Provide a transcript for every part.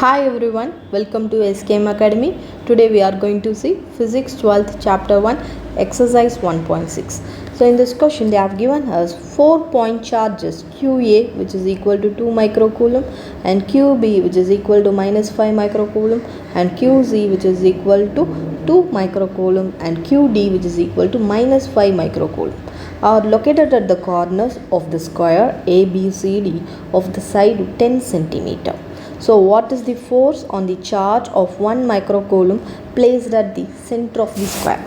Hi everyone, welcome to SKM Academy. Today we are going to see Physics 12th Chapter 1 Exercise 1.6. So in this question they have given us 4-point charges QA which is equal to 2 microcoulomb and QB which is equal to minus 5 microcoulomb and QZ which is equal to 2 microcoulomb and QD which is equal to minus 5 microcoulomb are located at the corners of the square ABCD of the side 10 centimeter. So what is the force on the charge of 1 microcoulomb placed at the center of the square?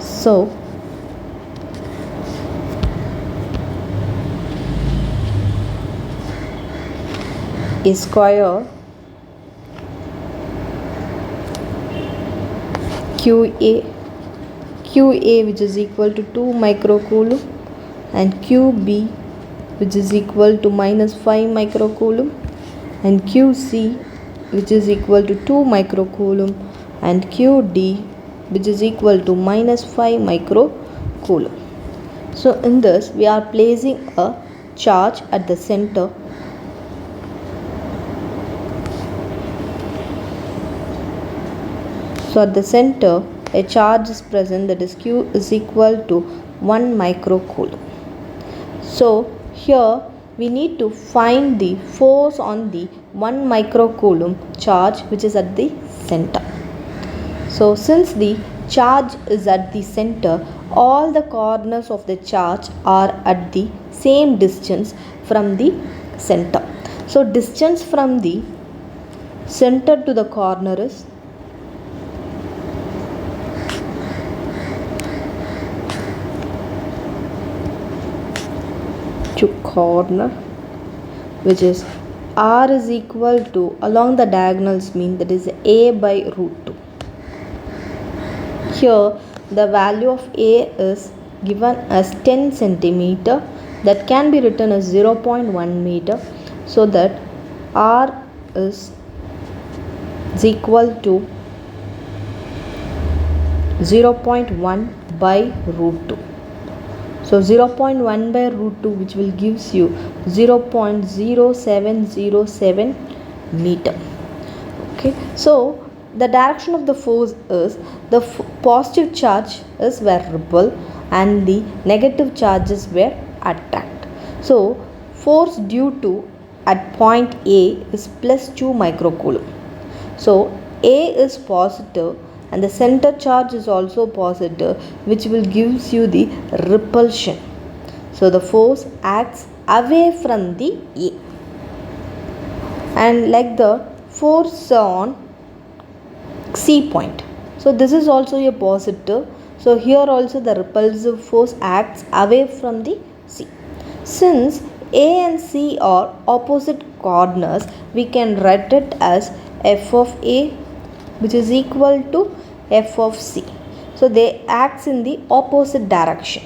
So a square QA which is equal to 2 microcoulomb and QB which is equal to minus 5 microcoulomb and QC which is equal to 2 microcoulomb and QD which is equal to minus 5 microcoulomb. So in this we are placing a charge at the center . So at the center a charge is present, that is Q is equal to 1 microcoulomb. So here we need to find the force on the 1 microcoulomb charge which is at the center. So since the charge is at the center, all the corners of the charge are at the same distance from the center. So distance from the center to the corner is corner, which is R is equal to, along the diagonals mean, that is A by root 2. Here the value of A is given as 10 centimeter, that can be written as 0.1 meter, so that R is equal to 0.1 by root 2. So 0.1 by root 2 which will gives you 0.0707 meter. Okay, so the direction of the force is the positive charge is where repel and the negative charges were attract. So force due to at point A is plus 2 microcoulomb. So A is positive and the center charge is also positive, which will gives you the repulsion. So the force acts away from the A, and like the force on C point. So this is also a positive. So here also the repulsive force acts away from the C. Since A and C are opposite corners, we can write it as F of A which is equal to F of C. So they acts in the opposite direction.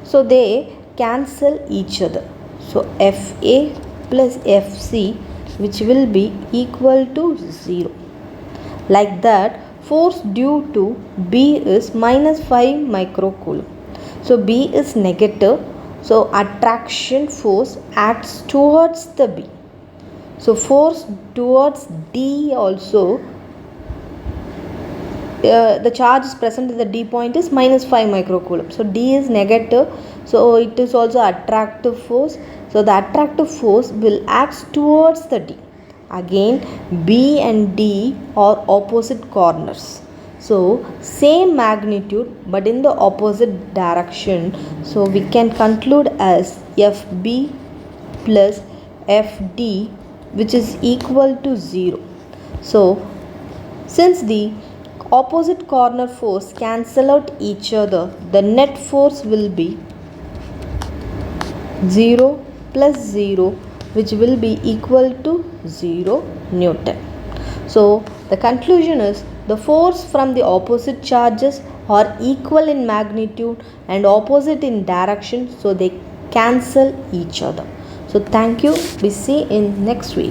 So they cancel each other. So FA plus FC which will be equal to 0. Like that, force due to B is minus 5 microcoulomb. So B is negative. So attraction force acts towards the B. So force towards D also, the charge is present at the D point is minus 5 microcoulomb. So D is negative. So it is also attractive force. So the attractive force will act towards the D. Again B and D are opposite corners. So same magnitude but in the opposite direction. So we can conclude as FB plus FD which is equal to 0. So since the opposite corner force cancel out each other, the net force will be 0 plus 0 which will be equal to 0 Newton. So the conclusion is the force from the opposite charges are equal in magnitude and opposite in direction, so they cancel each other. So thank you. We see in next video.